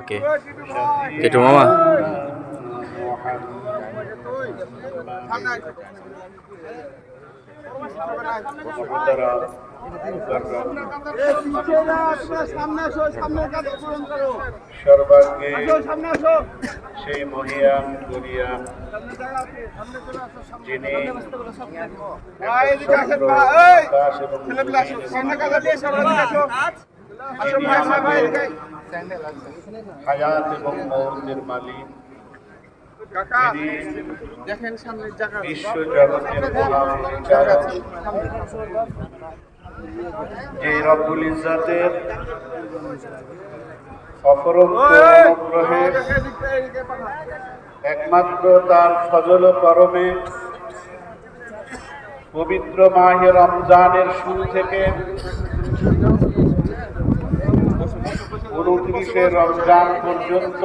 কাকে কেটু মামা সর্বাঙ্গে সেই মহিয়ান গরিয়ান যিনি হায়াত এবং মৌতের মালিক, বিশ্ব জগতের মহাবিচারক, যে রব্বুল ইজ্জাতের অপরন্ত অনুগ্রহে একমাত্র তার ফজল করমে পবিত্র মাহে রমজানের শুরু থেকে 29শে রমজান পর্যন্ত